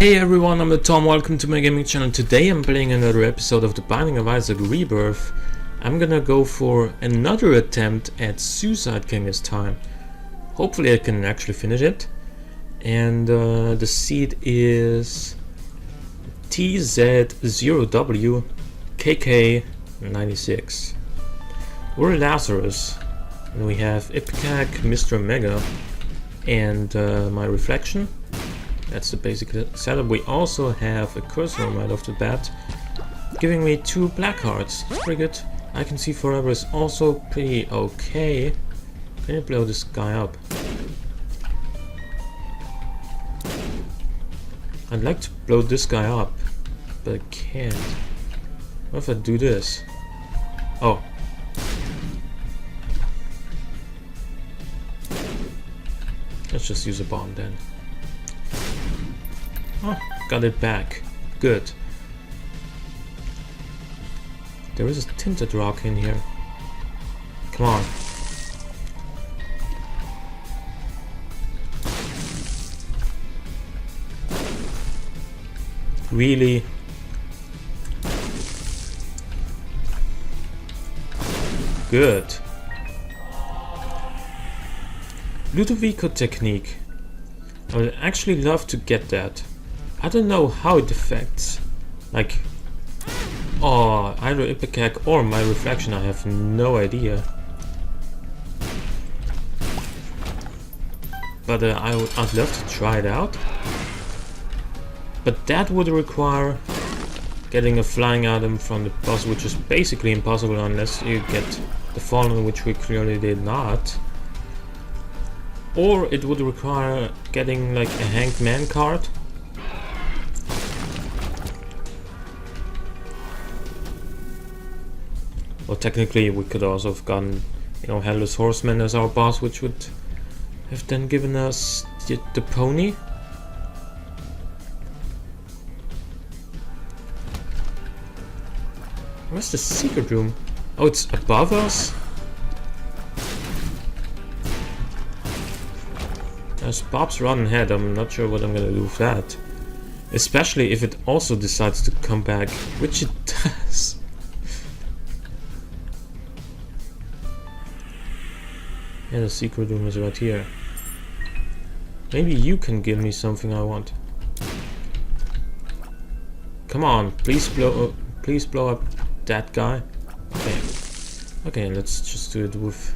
Hey everyone, I'm the Tom, welcome to my gaming channel. Today I'm playing another episode of The Binding of Isaac Rebirth. I'm gonna go for another attempt at Suicide King this time. Hopefully I can actually finish it. And the seed is TZ0W KK96. We're Lazarus. And we have Ipecac, Mr. Mega, and my reflection. That's the basic setup. We also have a cursor right off the bat, giving me 2 black hearts. That's pretty good. I can see forever is also pretty okay. Can you blow this guy up? I'd like to blow this guy up, but I can't. What if I do this? Oh. Let's just use a bomb then. Oh, got it back. Good. There is a tinted rock in here. Come on. Really? Good. Ludovico technique. I would actually love to get that. I don't know how it affects, like, either Ipecac or my reflection. I have no idea. But I'd love to try it out. But that would require getting a flying item from the boss, which is basically impossible unless you get the fallen, which we clearly did not. Or it would require getting like a hanged man card. Well, technically we could also have gotten, Headless Horseman as our boss, which would have then given us the pony. Where's the secret room? Oh, it's above us? There's Bob's Rotten Head. I'm not sure what I'm gonna do with that. Especially if it also decides to come back, which it does. Yeah, the secret room is right here. Maybe you can give me something I want. Come on, please blow up that guy. Okay. Okay, let's just do it with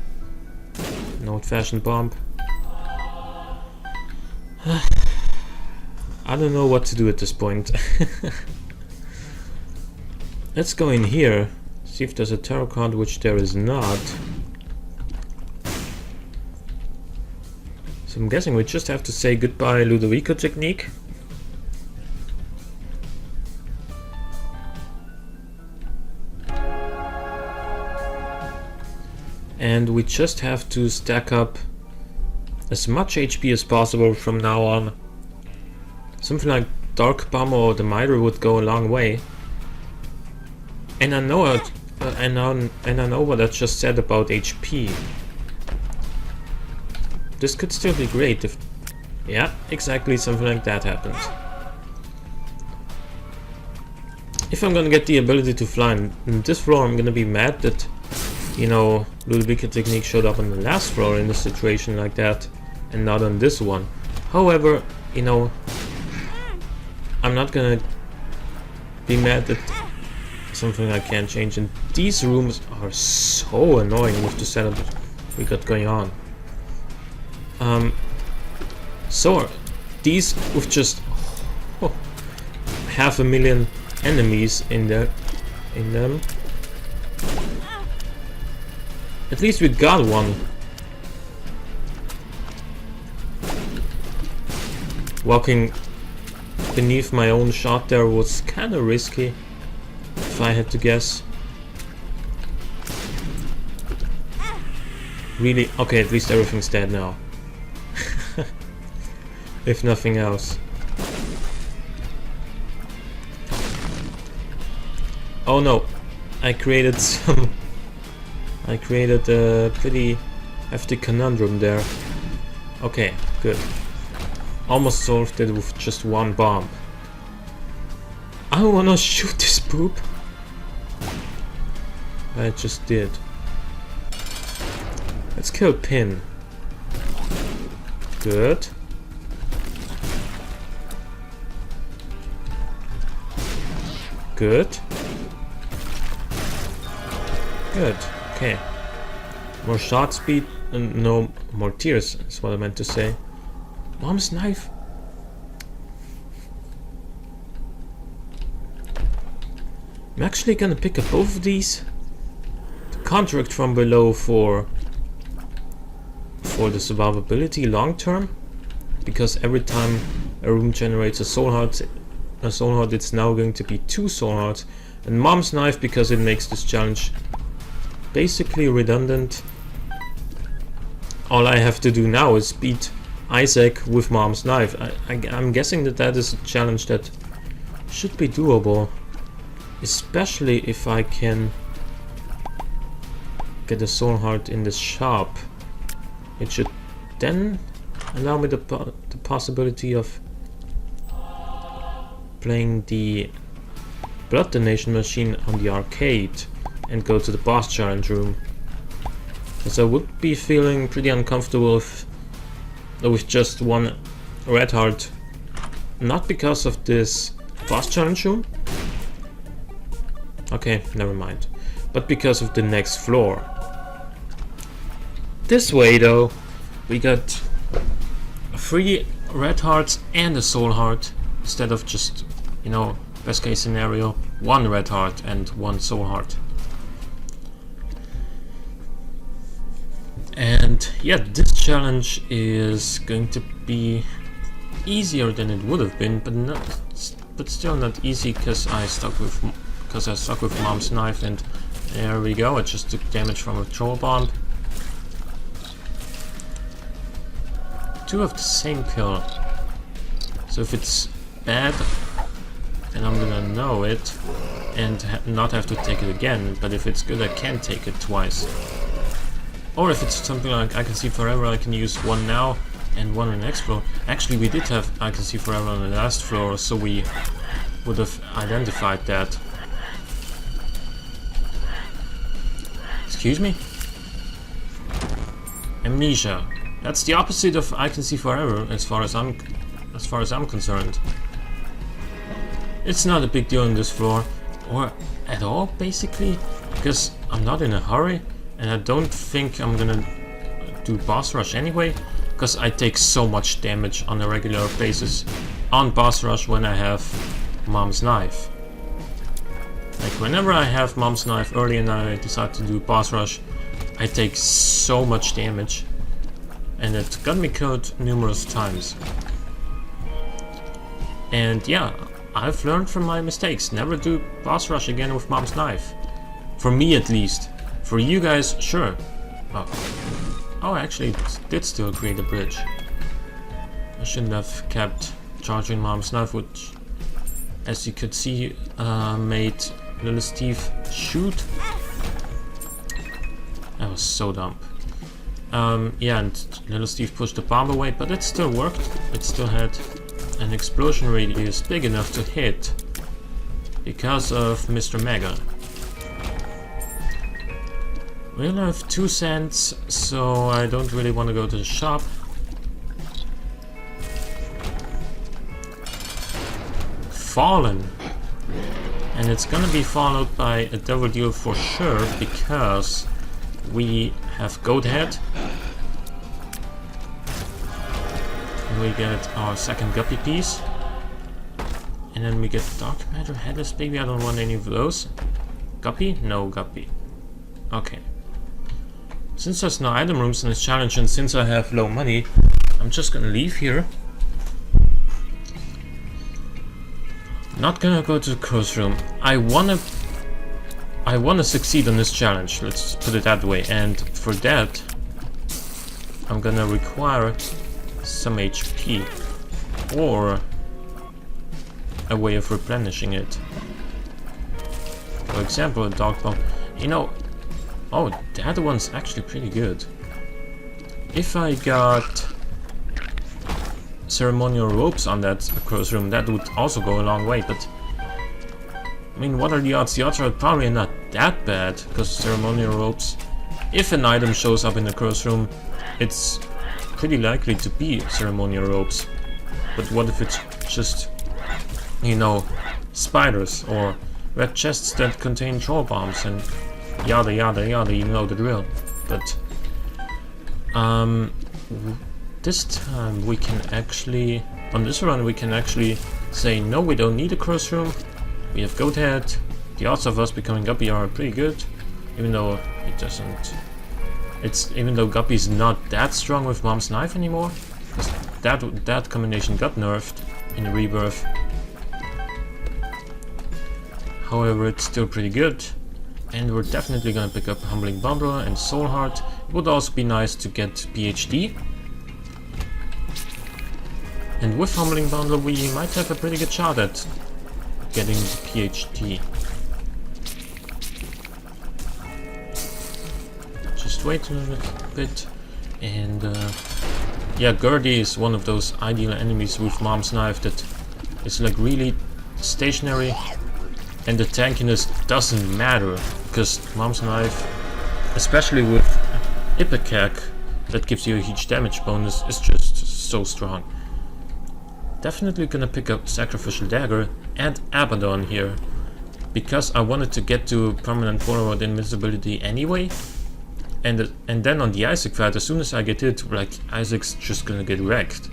an old-fashioned bomb. I don't know what to do at this point. Let's go in here, see if there's a tarot card, which there is not. So I'm guessing we just have to say goodbye Ludovico technique. And we just have to stack up as much HP as possible from now on. Something like Dark Bomb or the Miter would go a long way. And I know I know what I just said about HP. This could still be great if, yeah, exactly, something like that happens. If I'm gonna get the ability to fly on this floor, I'm gonna be mad that, Ludovico technique showed up on the last floor in a situation like that, and not on this one. However, I'm not gonna be mad at something I can't change, and these rooms are so annoying with the setup we got going on. So these with just 500,000 enemies in them. At least we got one. Walking beneath my own shot there was kind of risky, if I had to guess. Really? Okay, at least everything's dead now. If nothing else. Oh no, I created a pretty hefty conundrum there. Okay, good. Almost solved it with just one bomb. I don't wanna shoot this poop. I just did. Let's kill Pin. Good. Good. Good. Okay. More shot speed and no more tears is what I meant to say. Mom's knife. I'm actually gonna pick up both of these. The contract from below for the survivability long term, because every time a room generates a soul heart, it's now going to be 2 soul hearts. And Mom's knife because it makes this challenge basically redundant. All I have to do now is beat Isaac with Mom's knife. I'm guessing that is a challenge that should be doable, especially if I can get a soul heart in the shop. It should then allow me the possibility of playing the blood donation machine on the arcade and go to the boss challenge room. Because I would be feeling pretty uncomfortable with just 1 red heart. Not because of this boss challenge room. Okay, never mind. But because of the next floor. This way though, we got 3 red hearts and a soul heart, instead of just, you know, best case scenario, 1 red heart and 1 soul heart. And yeah, this challenge is going to be easier than it would have been, but still not easy because I stuck with Mom's knife, and there we go. I just took damage from a troll bomb. 2 of the same kill. So if it's bad, then I'm gonna know it and not have to take it again. But if it's good, I can take it twice. Or if it's something like I Can See Forever, I can use 1 now and 1 in the next floor. Actually, we did have I Can See Forever on the last floor, so we would have identified that. Excuse me? Amnesia. That's the opposite of I Can See Forever, as far as I'm concerned. It's not a big deal on this floor, or at all, basically, because I'm not in a hurry, and I don't think I'm gonna do boss rush anyway, because I take so much damage on a regular basis on boss rush when I have Mom's knife. Like whenever I have Mom's knife early and I decide to do boss rush, I take so much damage. And it got me killed numerous times. And yeah, I've learned from my mistakes. Never do boss rush again with Mom's knife. For me at least. For you guys, sure. Oh, actually it did still create a bridge. I shouldn't have kept charging Mom's knife, which, as you could see, made Little Steve shoot. That was so dumb. Yeah, and Little Steve pushed the bomb away, but it still worked. It still had an explosion radius big enough to hit because of Mr. Mega. We only have 2 cents, so I don't really want to go to the shop. Fallen. And it's gonna be followed by a double deal for sure, because we have Goat Head. And we get our second Guppy piece. And then we get Dark Matter, Headless Baby. I don't want any of those. Guppy? No Guppy. Okay. Since there's no item rooms in this challenge, and since I have low money, I'm just gonna leave here. Not gonna go to the cruise room. I wanna succeed on this challenge, let's put it that way, and for that I'm gonna require some HP or a way of replenishing it. For example, a dog bomb. You know, oh, the other one's actually pretty good. If I got ceremonial ropes on that cruise room, that would also go a long way, but I mean, what are the odds? The odds are probably not that bad, because ceremonial ropes, if an item shows up in the curse room, it's pretty likely to be ceremonial ropes. But what if it's just, you know, spiders or red chests that contain troll bombs and yada yada yada, you know the drill. But this time we can actually, on this run we can actually say no, we don't need a curse room. We have Goat Head. The odds of us becoming Guppy are pretty good, even though it doesn't. Even though Guppy is not that strong with Mom's Knife anymore, because that combination got nerfed in the Rebirth. However, it's still pretty good, and we're definitely gonna pick up Humbling Bundle and Soul Heart. It would also be nice to get PhD. And with Humbling Bundle we might have a pretty good shot at getting the PhD. Just wait a little bit. And yeah, Gertie is one of those ideal enemies with Mom's Knife that is like really stationary, and the tankiness doesn't matter because Mom's Knife, especially with Ipecac that gives you a huge damage bonus, is just so strong. Definitely gonna pick up Sacrificial Dagger and Abaddon here, because I wanted to get to permanent Polaroid invincibility anyway, and then on the Isaac fight, as soon as I get hit, like, Isaac's just gonna get wrecked.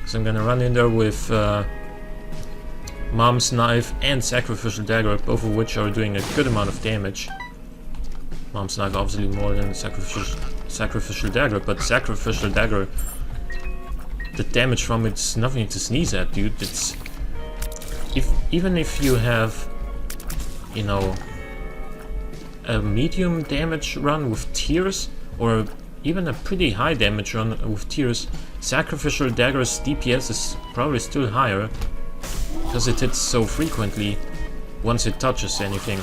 So I'm gonna run in there with Mom's Knife and Sacrificial Dagger, both of which are doing a good amount of damage. Mom's Knife obviously more than Sacrificial Dagger, but Sacrificial Dagger, the damage from it's nothing to sneeze at, dude. It's even if you have, you know, a medium damage run with Tears, or even a pretty high damage run with Tears, Sacrificial Dagger's DPS is probably still higher, because it hits so frequently once it touches anything.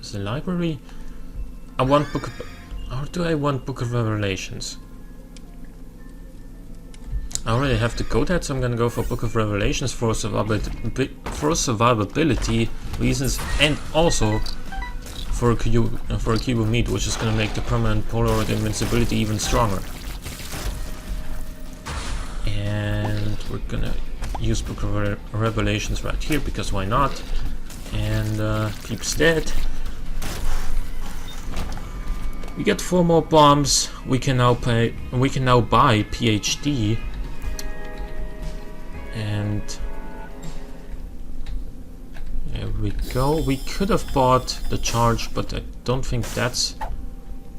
Is the library? I want Book of, or do I want Book of Revelations? I already have the Goat Head, so I'm gonna go for Book of Revelations for survivability reasons, and also for a cube of meat, which is gonna make the permanent Polaroid invincibility even stronger. And we're gonna use Book of Revelations right here, because why not? And Peep's dead. We get 4 more bombs. We can now buy PhD. And there we go. We could have bought the charge, but I don't think that's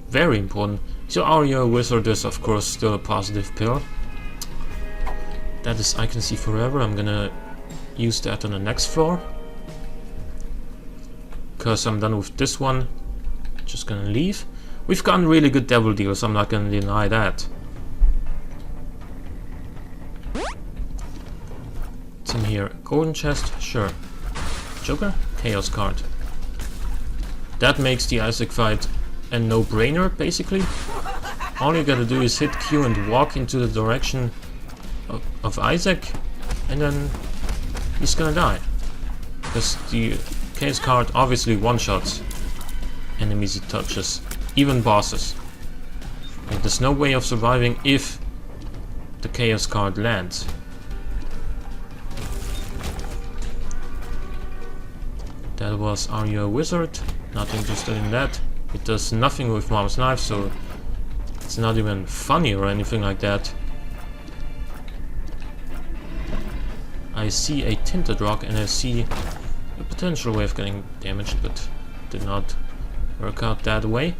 very important. So Aria Wizard is of course still a positive pill. That is I Can See Forever. I'm gonna use that on the next floor, because I'm done with this one. Just gonna leave. We've gotten really good devil deals, I'm not gonna deny that. What's in here? Golden chest? Sure. Joker? Chaos card. That makes the Isaac fight a no-brainer, basically. All you gotta do is hit Q and walk into the direction of Isaac, and then he's gonna die. Because the Chaos card obviously one-shots enemies it touches, even bosses. And there's no way of surviving if the Chaos card lands. That was Are You a Wizard? Not interested in that. It does nothing with Mom's Knife, so it's not even funny or anything like that. I see a Tinted Rock and I see a potential way of getting damaged, but did not work out that way.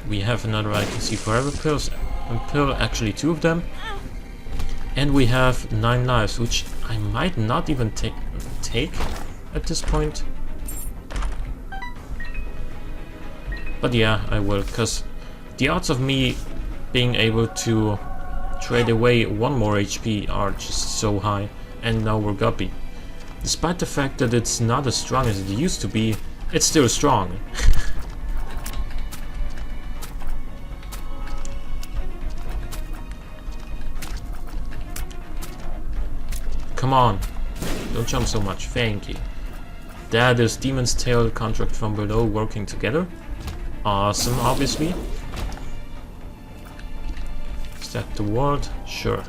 We have another I Can See Forever pills, actually 2 of them. And we have 9 lives, which I might not even take at this point. But yeah, I will, because the odds of me being able to trade away 1 more HP are just so high. And now we're Guppy. Despite the fact that it's not as strong as it used to be, it's still strong. Come on. don't jump so much, thank you. That is Demon's Tail, Contract from Below working together. Awesome, obviously. Is that the ward? Sure.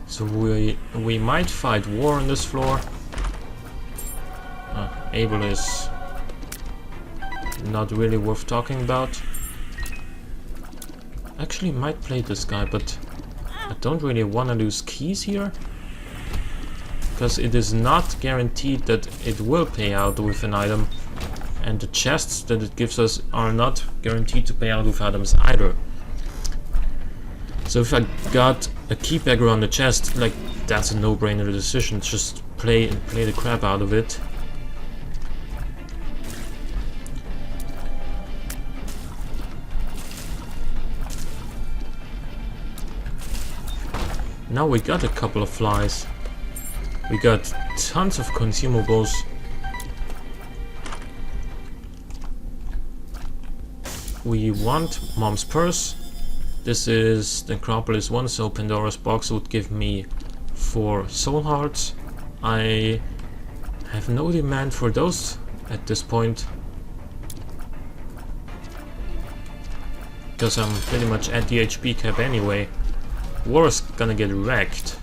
So we might fight war on this floor. Abel is not really worth talking about. Actually might play this guy, but I don't really want to lose keys here, because it is not guaranteed that it will pay out with an item, and the chests that it gives us are not guaranteed to pay out with items either. So if I got a key bagger on the chest, like, that's a no-brainer decision. Just play the crap out of it. Now we got a couple of flies. We got tons of consumables. We want Mom's Purse. This is the Necropolis 1, so Pandora's Box would give me 4 soul hearts. I have no demand for those at this point, because I'm pretty much at the HP cap anyway. War is gonna get wrecked.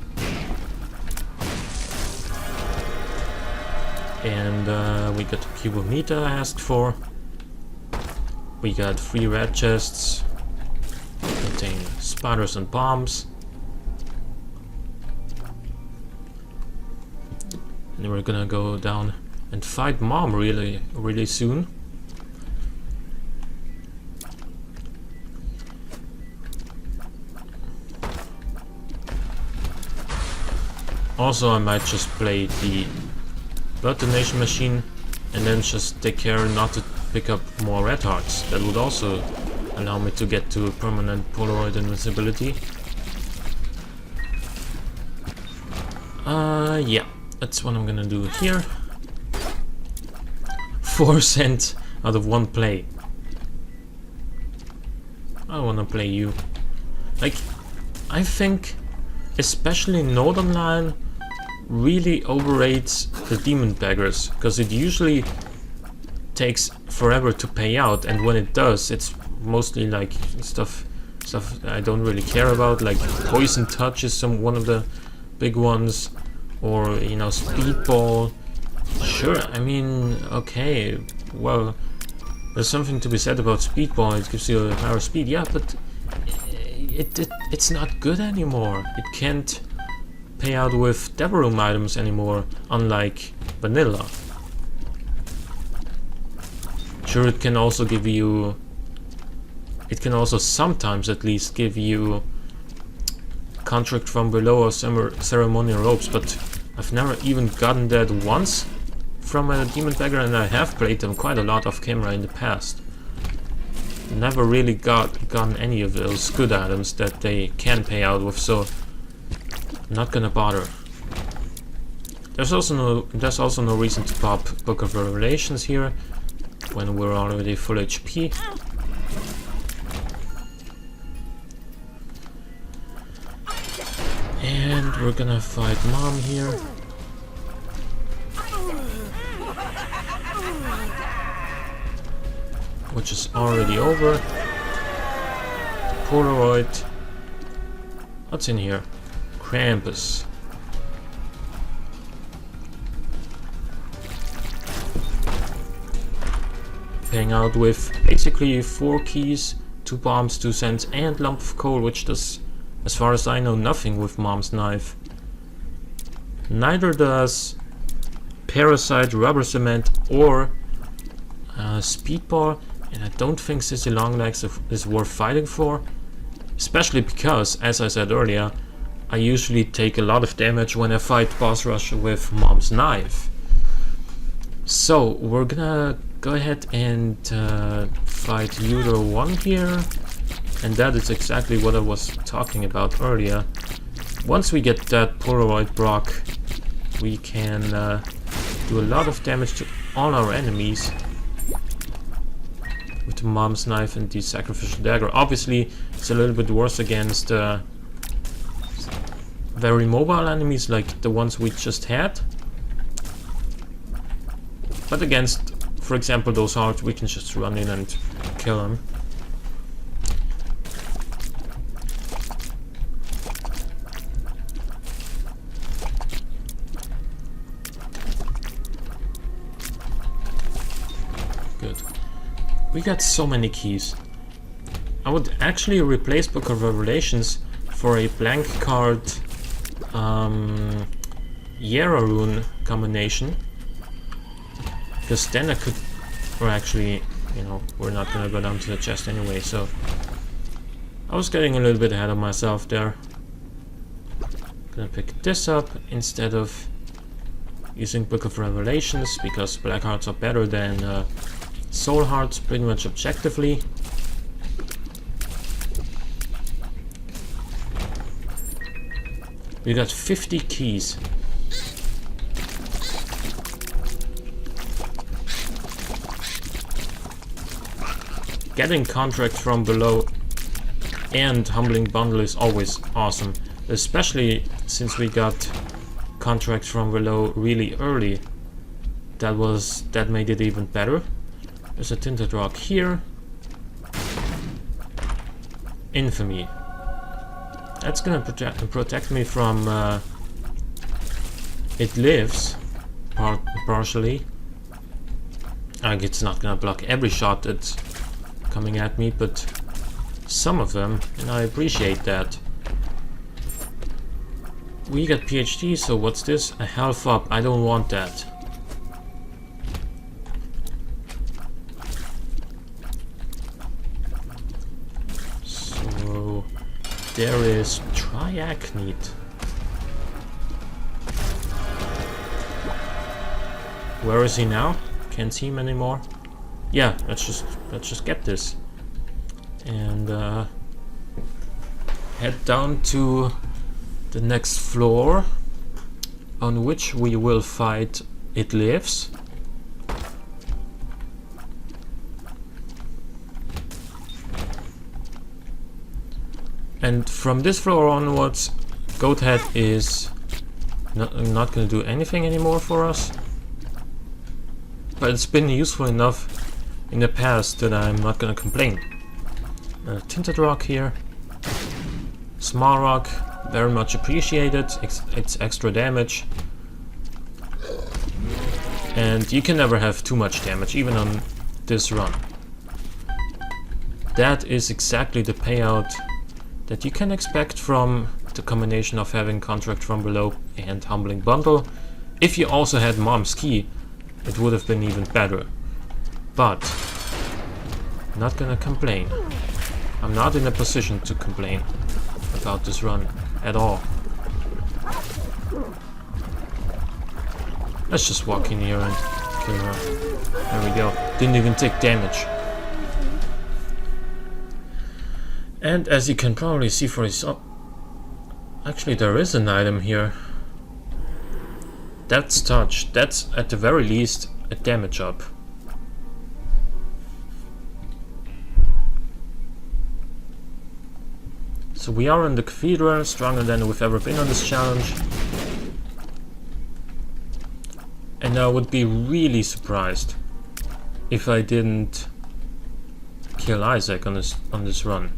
And we got the cube of meat I asked for. We got 3 red chests containing spiders and bombs. And we're gonna go down and fight Mom really soon. Also, I might just play the blood donation machine and then just take care not to pick up more red hearts. That would also allow me to get to a permanent Polaroid invincibility. Yeah, that's what I'm gonna do here. 4 cents out of 1 play. I wanna play you. Like, I think especially Northern Line really overrates the demon beggars, because it usually takes forever to pay out, and when it does, it's mostly like stuff I don't really care about, like Poison Touch is one of the big ones, or you know, Speedball. Sure, I mean, okay, well, there's something to be said about Speedball. It gives you a higher speed, yeah, but it's not good anymore. It can't pay out with Devil Room items anymore, unlike Vanilla. Sure, it can also give you... It can also sometimes at least give you Contract from Below or Ceremonial Robes, but I've never even gotten that once from a Demon Beggar, and I have played them quite a lot off camera in the past. Never really gotten any of those good items that they can pay out with, so I'm not gonna bother. There's also no reason to pop Book of Revelations here when we're already full HP. And we're gonna fight Mom here. Which is already over. Polaroid. What's in here? Krampus. Paying out with basically 4 keys, 2 bombs, 2 cents, and lump of coal, which does, as far as I know, nothing with Mom's knife. Neither does Parasite, Rubber Cement, or Speedball, and I don't think Sissy Longlegs is worth fighting for, especially because, as I said earlier, I usually take a lot of damage when I fight Boss Rush with Mom's knife. So we're gonna go ahead and fight Uter 1 here, and that is exactly what I was talking about earlier. Once we get that Polaroid Brock, we can do a lot of damage to all our enemies. with the mom's knife and the sacrificial dagger. Obviously, it's a little bit worse against very mobile enemies like the ones we just had. But against, for example, those hearts, we can just run in and kill them. Good. We got so many keys. I would actually replace Book of Revelations for a blank card Yera rune combination. Because then I could, or actually, you know, we're not gonna go down to the chest anyway, so I was getting a little bit ahead of myself there. Gonna pick this up instead of using Book of Revelations, because black hearts are better than soul hearts, pretty much objectively. We got 50 keys. Getting contract from below and humbling bundle is always awesome, especially since we got contract from below really early. That made it even better. There's a tinted rock here. Infamy. That's gonna protect me from It Lives partially. It's not gonna block every shot that's coming at me, but some of them, and I appreciate that. We got PhD, so what's this? A health up. I don't want that. So there is triachnite. Where is he now? Can't see him anymore. Yeah, let's just get this and head down to the next floor, on which we will fight It Lives. And from this floor onwards, Goathead is not going to do anything anymore for us. But it's been useful enough in the past that I'm not gonna complain. Tinted rock here. Small rock, very much appreciated. It's extra damage. And you can never have too much damage, even on this run. That is exactly the payout that you can expect from the combination of having contract from below and humbling bundle. If you also had mom's key, it would have been even better. But not gonna complain. I'm not in a position to complain about this run at all. Let's just walk in here and kill her. There we go. Didn't even take damage. And as you can probably see for yourself, actually there is an item here. That's touch. That's at the very least a damage up. So we are in the cathedral, stronger than we've ever been on this challenge. And I would be really surprised if I didn't kill Isaac on this run.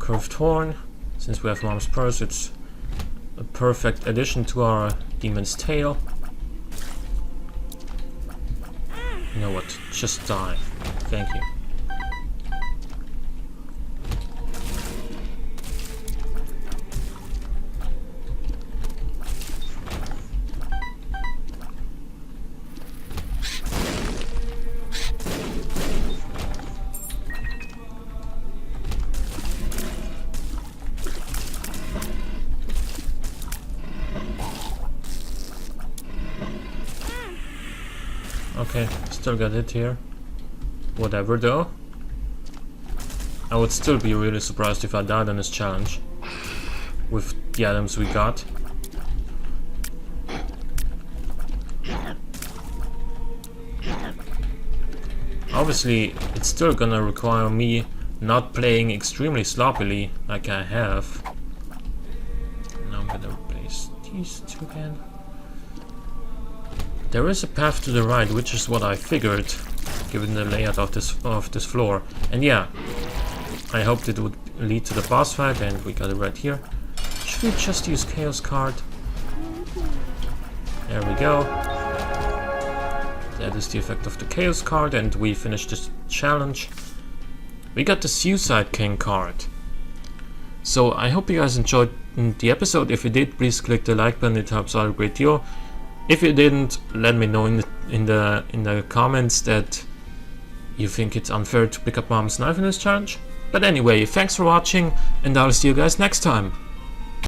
Curved horn. Since we have Mom's Purse, it's a perfect addition to our Demon's Tail. You know what? Just die. Thank you. Okay, still got it here. Whatever though. I would still be really surprised if I died on this challenge with the items we got. obviously it's still gonna require me not playing extremely sloppily like I have. Now I'm gonna replace these two again. There is a path to the right, which is what I figured, given the layout of this floor. And yeah, I hoped it would lead to the boss fight, and we got it right here. Should we just use Chaos card? There we go. That is the effect of the Chaos card, and we finished this challenge. We got the Suicide King card. So I hope you guys enjoyed the episode. If you did, please click the like button, it helps out a great deal. If you didn't, let me know in the comments that you think it's unfair to pick up Mom's knife in this challenge. But anyway, thanks for watching, and I'll see you guys next time.